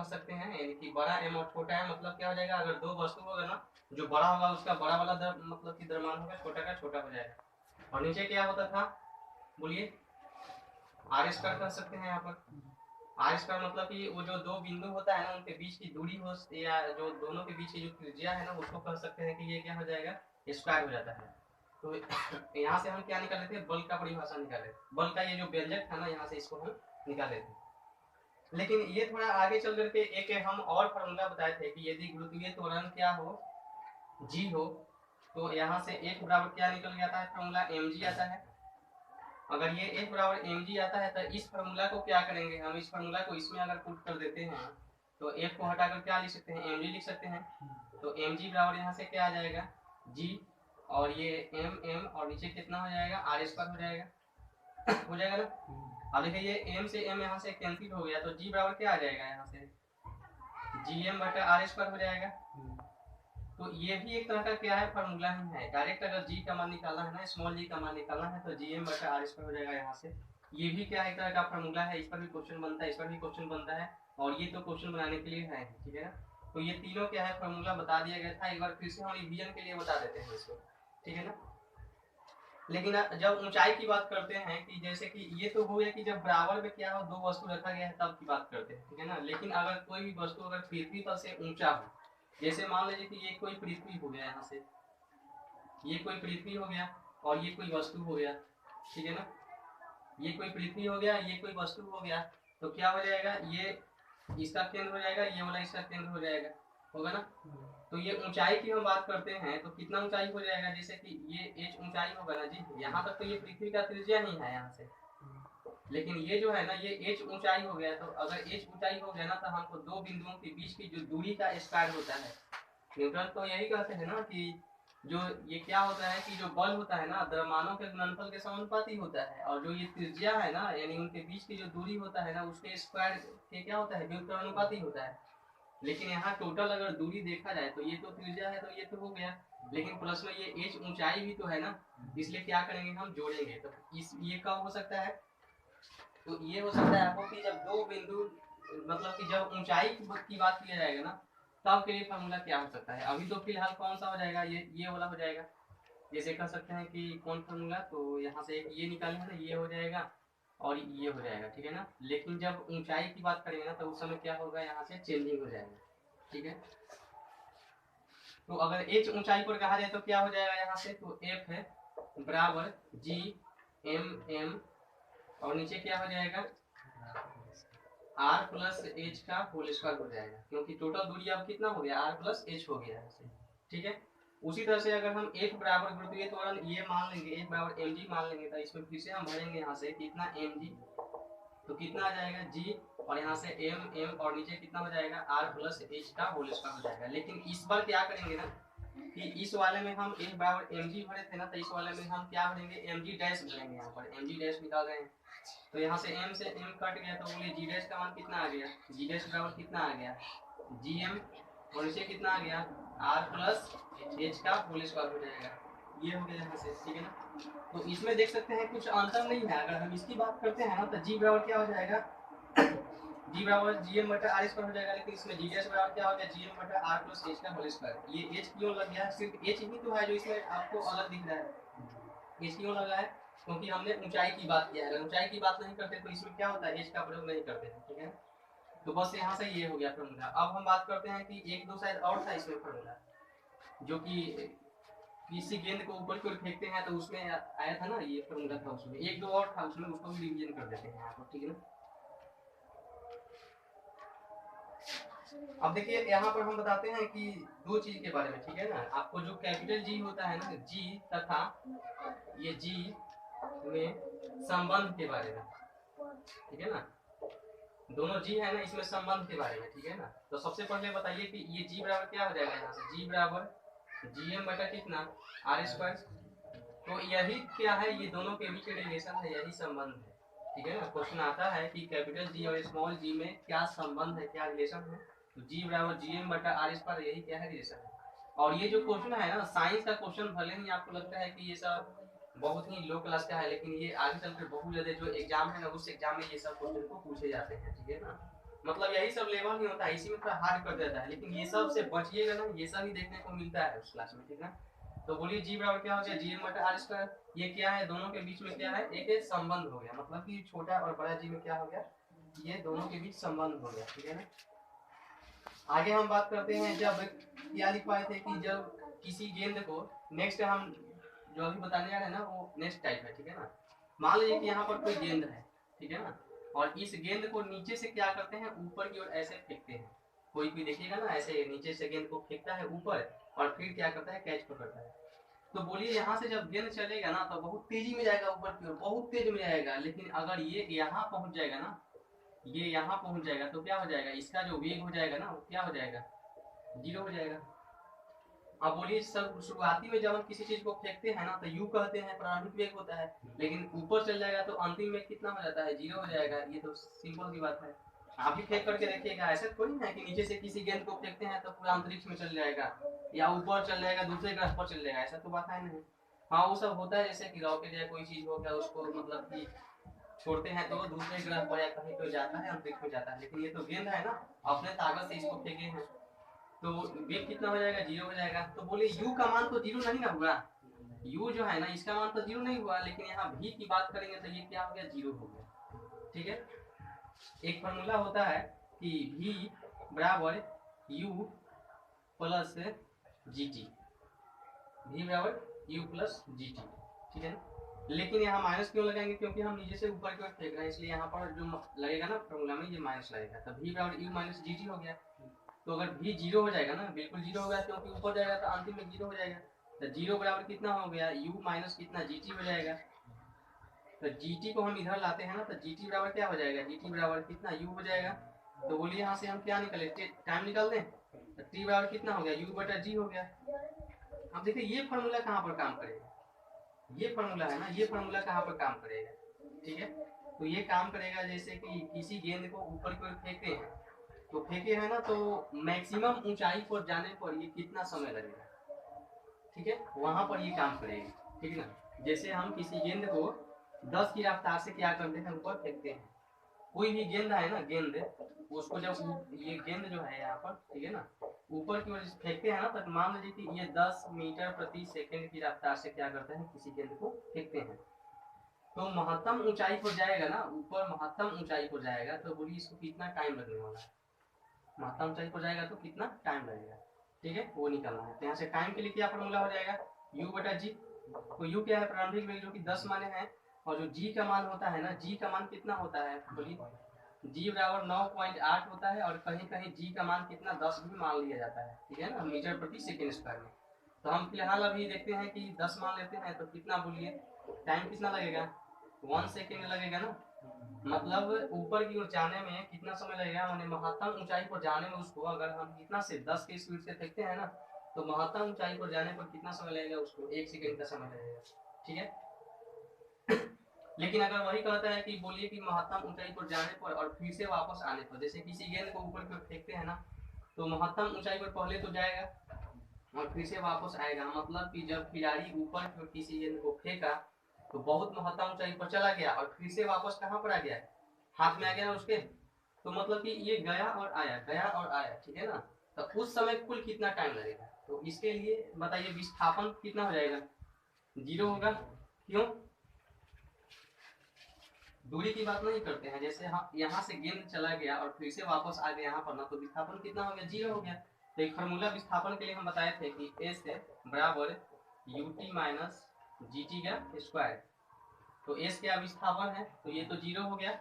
कह सकते हैं, यानी कि बड़ा m और छोटा m, मतलब क्या हो जाएगा, अगर दो वस्तु होगा ना, जो बड़ा होगा उसका बड़ा वाला मतलब कि द्रव्यमान होगा, छोटा का छोटा हो जाएगा। और नीचे क्या होता था, बोलिए, आर स्क्वायर कह सकते हैं यहाँ पर। आर स्क्वायर मतलब कि वो जो दो बिंदु होता है ना, उनके बीच की दूरी हो, या जो दोनों के बीच की जो त्रिज्या है ना, उसको कह सकते हैं कि ये क्या हो जाएगा, स्क्वायर हो जाता है। तो यहाँ से हम क्या निकाल लेते हैं, बल का परिभाषा निकाल लेते हैं, बल का ये जो व्यंजक था ना, यहाँ से इसको हम निकाल लेते हैं। लेकिन ये थोड़ा आगे चल करके एक हम और फार्मूला बताए थे कि यदि गुरुत्वीय त्वरण क्या हो, जी हो, तो यहाँ से एक बराबर क्या निकल जाता है, फार्मूला mg आता है। अगर ये एक बराबर mg आता है तो इस फार्मूला को क्या करेंगे, हम इस फार्मूला को इसमें अगर पुट कर देते हैं तो f को हटाकर क्या लिख सकते हैं, mg लिख सकते हैं। तो mg बराबर यहाँ से क्या आ जाएगा, g, और ये m और नीचे कितना हो जाएगा, आर स्क्वायर हो जाएगा हो जाएगा ना। अब देखिए ये m से m यहाँ से कैंसिल हो गया, तो g बराबर क्या आ जाएगा, यहाँ से gm बटा आर स्क्वायर हो जाएगा। तो ये भी एक तरह का क्या है, फार्मूला ही है। डायरेक्ट अगर g का मान निकालना है ना, स्मॉल g का मान निकालना है, तो gm बटा आर स्क्वायर हो जाएगा यहाँ से। ये भी क्या है, एक तरह का फार्मूला है, इस पर भी क्वेश्चन बनता है, इस पर भी क्वेश्चन बनता है, और ये तो क्वेश्चन बनाने के लिए है, ठीक है ना। तो ये तीनों क्या है, फार्मूला बता दिया गया था, एक बार फिर से हम रिवीजन के लिए बता देते हैं इसको, ठीक है ना। लेकिन जब ऊंचाई की बात करते हैं, कि जैसे कि ये तो हो गया कि जब बराबर में क्या हो, दो वस्तु रखा गया है तब की बात करते हैं, ठीक है ना। लेकिन अगर कोई भी वस्तु अगर पृथ्वी पर से ऊंचा हो, जैसे मान लीजिए कि ये कोई पृथ्वी हो गया, यहाँ से ये कोई पृथ्वी हो गया और ये कोई वस्तु हो गया, ठीक है ना, ये कोई पृथ्वी हो गया, ये कोई वस्तु हो गया, तो क्या हो जाएगा, ये इसका केंद्र हो जाएगा, ये वाला इसका केंद्र हो जाएगा, होगा ना। तो ये ऊंचाई की हम बात करते हैं तो कितना ऊंचाई हो जाएगा, जैसे कि ये h ऊंचाई होगा ना जी, यहाँ तक तो ये पृथ्वी का त्रिज्या ही है यहाँ से, लेकिन ये जो है ना, ये h ऊंचाई हो गया। तो अगर h ऊंचाई हो गया ना, तो हमको दो बिंदुओं के बीच की जो दूरी का स्क्वायर होता है, न्यूटन तो यही कहते हैं ना कि जो ये क्या होता है कि जो बल होता है ना, द्रव्यमानों के गुणनफल के समानुपाती होता है, और जो ये त्रिज्या है ना, यानी उनके बीच की जो दूरी होता है ना, उसके स्क्वायर के क्या होता है, व्युत्क्रमानुपाती होता है। लेकिन यहाँ टोटल अगर दूरी देखा जाए तो ये तो त्रिज्या है, तो ये तो हो गया, लेकिन प्लस में ये h ऊंचाई भी तो है ना, इसलिए क्या करेंगे, हम जोड़ेंगे। तो इस ये कब हो सकता है, तो ये हो सकता है आपको कि जब दो बिंदु, मतलब कि जब ऊंचाई की बात किया जाएगा ना, तब के लिए फार्मूला क्या हो सकता है। अभी तो फिलहाल कौन सा हो जाएगा, ये वाला हो जाएगा। जैसे कह सकते हैं कि कौन फार्मूला, तो यहाँ से एक ये निकालेंगे ना, ये हो जाएगा और ये हो जाएगा, ठीक है ना। लेकिन जब ऊंचाई की बात करेंगे ना, तो उस समय क्या होगा, यहाँ से चेंजिंग हो जाएगा, ठीक है। तो अगर h ऊंचाई पर कहा जाए तो क्या हो जाएगा यहाँ से, तो f है बराबर g m और नीचे क्या हो जाएगा, r प्लस h का होल स्क्वायर हो जाएगा, क्योंकि टोटल दूरी अब कितना हो गया, r प्लस h हो गया है, ठीक है। उसी तरह से अगर हम f बराबर गुरुत्वीय त्वरण ये मान लेंगे, f बराबर mg मान लेंगे, तो इसमें फिर से हम भरेंगे यहाँ से कितना mg, तो कितना आ जाएगा g, और यहाँ से m और नीचे कितना हो जाएगा, r प्लस h का होल स्क्वायर हो जाएगा। लेकिन इस बार क्या करेंगे ना, कि इस वाले में हम f बराबर mg भरे थे ना, तो इस वाले में हम क्या भरेंगे, mg डैश भरेंगे। यहाँ पर mg डैश निकाल रहे हैं, तो यहाँ से m से m कट गया, तो बोलिए g डैश का मान कितना आ गया, g डैश बराबर कितना आ गया, gm, और नीचे कितना आ गया, r प्लस h का होल स्क्वायर हो जाएगा, ये हो गया यहाँ से, ठीक है ना। तो इसमें देख सकते हैं कुछ अंतर नहीं है। अगर हम इसकी बात करते हैं ना, तो g बराबर क्या हो जाएगा, g बराबर gm बटा आर स्क्वायर हो जाएगा, लेकिन इसमें g डैश बराबर क्या हो गया, gm बटा आर प्लस h का होल स्क्वायर। ये h क्यों लग गया, सिर्फ h ही तो है जो इसमें आपको अलग दिख रहा है। h क्यों लगा है, क्योंकि हमने ऊंचाई की बात किया है। अगर ऊंचाई की बात नहीं करते तो इसमें क्या होता है, h का प्रयोग नहीं करते हैं, ठीक है। तो बस यहाँ से ये हो गया फार्मूला। अब हम बात करते हैं कि एक दो शायद और था इसमें फार्मूला, जो कि किसी गेंद को ऊपर की ओर फेंकते हैं तो उसमें आया था ना, ये फार्मूला था उसमें, एक दो और था उसमें, उसको भी रिवीजन कर देते हैं आपको, ठीक है ना। अब देखिए यहाँ पर हम बताते हैं कि दो चीज के बारे में, ठीक है ना। आपको जो कैपिटल जी होता है ना, जी तथा ये जी में संबंध के बारे में, ठीक है ना, दोनों जी है ना, इसमें संबंध के बारे में, ठीक है ना। तो सबसे पहले बताइए कि ये जी बराबर क्या हो जाएगा, यहाँ से जी बराबर gm बटा कितना, आर स्क्वायर। तो यही क्या है, ये दोनों के बीच रिलेशन है, यही संबंध है, ठीक है ना। क्वेश्चन आता है कि कैपिटल जी और स्मॉल जी में क्या संबंध है, क्या रिलेशन है, तो जी बराबर gm बटा आर स्क्वायर, यही क्या है, रिलेशन है। और ये जो क्वेश्चन है ना, साइंस का क्वेश्चन, भले ही आपको लगता है कि ये सब बहुत ही लो क्लास का है, लेकिन ये आगे चलकर बहुत ज्यादा जो एग्जाम है ना, उस एग्जाम में ये सब क्वेश्चन को पूछे जाते हैं, ठीक है ना। मतलब यही सब लेवल नहीं होता है, इसी में थोड़ा हार्ड कर देता है, लेकिन ये सब से बचिएगा ना, ये सब ही देखने को मिलता है उस क्लास में, ठीक है। तो बोलिए जी बराबर क्या हो गया, जी बटा आर स्क्वायर। ये क्या है, दोनों के बीच में क्या है, एक संबंध हो गया, मतलब कि छोटा और बड़ा जी में क्या हो गया, ये दोनों के बीच संबंध हो गया, ठीक है ना। आगे हम बात करते हैं, जब क्या लिख पाए थे कि जब किसी गेंद को, नेक्स्ट हम जो अभी बताने जा रहे हैं ना वो नेक्स्ट टाइप है, ठीक है ना। मान लीजिए कि यहाँ पर कोई गेंद है, ठीक है ना, और इस गेंद को नीचे से क्या करते हैं, ऊपर की ओर ऐसे फेंकते हैं। कोई भी देखिएगा ना, ऐसे नीचे से गेंद को फेंकता है ऊपर, और फिर क्या करता है, कैच पकड़ता है। तो बोलिए यहाँ से जब गेंद चलेगा ना तो बहुत तेजी में जाएगा ऊपर की ओर, बहुत तेज में जाएगा, लेकिन अगर ये यहाँ पहुंच जाएगा ना, ये यहाँ पहुंच जाएगा तो क्या हो जाएगा, इसका जो वेग हो जाएगा ना वो क्या हो जाएगा, 0 हो जाएगा। अब बोलिए सब शुरुआती में जब हम किसी चीज को फेंकते हैं ना तो यू कहते हैं, प्रारंभिक वेग होता है, लेकिन ऊपर चल जाएगा तो अंतिम वेग कितना हो जाता है, 0 हो जाएगा। ये तो सिंपल सी बात है, आप भी फेंक करके देखिएगा। ऐसा थोड़ी है कि नीचे से किसी गेंद को फेंकते हैं तो पूरा अंतरिक्ष में चल जाएगा या ऊपर चल जाएगा, दूसरे ग्रह पर चल जाएगा, ऐसा तो बात है नहीं। हाँ वो सब होता है, जैसे कि रॉकेट या कोई चीज हो गया, उसको मतलब कि छोड़ते हैं तो दूसरे ग्रह पर या कहीं तो जाता है, अंतरिक्ष में जाता है, लेकिन ये तो गेंद है ना, अपने ताकत से इसको फेंके हैं तो वेग कितना हो जाएगा, 0 हो जाएगा। तो बोले u का मान तो 0 नहीं ना हुआ, u जो है ना इसका मान तो 0 नहीं हुआ, लेकिन यहाँ v की बात करेंगे तो ये क्या हो गया, 0 हो गया, ठीक है। एक फॉर्मूला होता है कि v बराबर u प्लस gt, v बराबर u प्लस gt, ठीक है ना। लेकिन यहाँ माइनस क्यों लगाएंगे, क्योंकि हम नीचे से ऊपर की ओर फेंक रहे हैं, इसलिए यहाँ पर जो लगेगा ना फॉर्मूला में ये माइनस लगेगा, तो v बराबर u माइनस gt हो गया। तो अगर v 0 हो जाएगा ना, बिल्कुल 0 हो गया, क्योंकि ऊपर जाएगा तो अंतिम में 0 हो जाएगा, तो 0 बराबर कितना हो गया, u माइनस कितना, gt हो जाएगा। तो gt को हम इधर लाते हैं ना, तो gt बराबर क्या हो जाएगा, gt बराबर कितना, u हो जाएगा। तो बोलिए यहाँ से हम क्या निकाले, टाइम निकाल दें, तो t बराबर कितना हो गया, u बटा g हो गया। अब देखिए ये फॉर्मूला कहाँ पर काम करेगा, ये फॉर्मूला है ना, ये फॉर्मूला कहाँ पर काम करेगा, ठीक है। तो ये काम करेगा जैसे कि किसी गेंद को ऊपर की ओर फेंकते हैं, तो फेंके है ना, तो मैक्सिमम ऊंचाई पर जाने पर ये कितना समय लगेगा, ठीक है, वहां पर ये काम करेगी, ठीक है ना। जैसे हम किसी गेंद को 10 की रफ्तार से क्या करते हैं, ऊपर फेंकते हैं। कोई भी गेंद है ना, गेंद उसको जब ये गेंद जो है यहाँ पर, ठीक है ना, ऊपर की ओर फेंकते हैं ना, तो मान लीजिए कि ये 10 मीटर प्रति सेकंड की रफ्तार से क्या करते हैं, किसी गेंद को फेंकते हैं। तो महत्तम ऊंचाई पर जाएगा ना, ऊपर महत्तम ऊंचाई पर जाएगा, तो बोलिए इसको कितना टाइम लगने वाला है, महत्तम ऊंचाई पर जाएगा तो कितना टाइम लगेगा, ठीक है, वो निकालना है। तो यहाँ से टाइम के लिए क्या फॉर्मूला हो जाएगा, u बटा g। तो u क्या है, प्रारंभिक वेग जो कि 10 माने हैं, और जो g का मान होता है ना, g का मान कितना होता है, बोलिए g बराबर 9.8 होता है, और कहीं कहीं g का मान कितना 10 भी मान लिया जाता है, ठीक है ना, मीटर प्रति सेकेंड स्क्वायर में। तो हम फिलहाल अभी देखते हैं कि 10 मान लेते हैं, तो कितना बोलिए, टाइम कितना लगेगा, 1 सेकेंड लगेगा ना। मतलब ऊपर की ओर जाने में कितना समय लगेगा, मैंने महत्तम ऊंचाई पर जाने में उसको अगर हम कितना से 10 के स्पीड से फेंकते हैं ना, तो महत्तम ऊंचाई पर जाने पर कितना समय लगेगा, उसको 1 सेकंड का समय लगेगा, ठीक है। लेकिन अगर वही कहता है कि बोलिए कि महत्तम ऊंचाई पर जाने पर और फिर से वापस आने पर, जैसे किसी गेंद को ऊपर की ओर फेंकते हैं ना, तो महत्तम ऊंचाई पर पहले तो जाएगा और फिर से वापस आएगा, मतलब कि जब खिलाड़ी ऊपर की ओर किसी गेंद को फेंका तो बहुत महत्तम ऊंचाई पर चला गया और फिर से वापस कहाँ पर आ गया, हाथ में आ गया ना उसके, तो मतलब कि ये गया और आया, गया और आया, ठीक है ना। तो उस समय कुल कितना टाइम लगेगा, तो इसके लिए बताइए विस्थापन कितना हो जाएगा, 0 होगा। क्यों, दूरी की बात नहीं करते हैं, जैसे हम यहाँ से गेंद चला गया और फिर से वापस आ गया यहाँ पर ना, तो विस्थापन कितना हो गया, 0 हो गया। तो एक फार्मूला विस्थापन के लिए हम बताए थे कि एस बराबर ut माइनस gt का स्क्वायर। तो एस क्या विस्थापन है, तो ये तो 0 हो गया।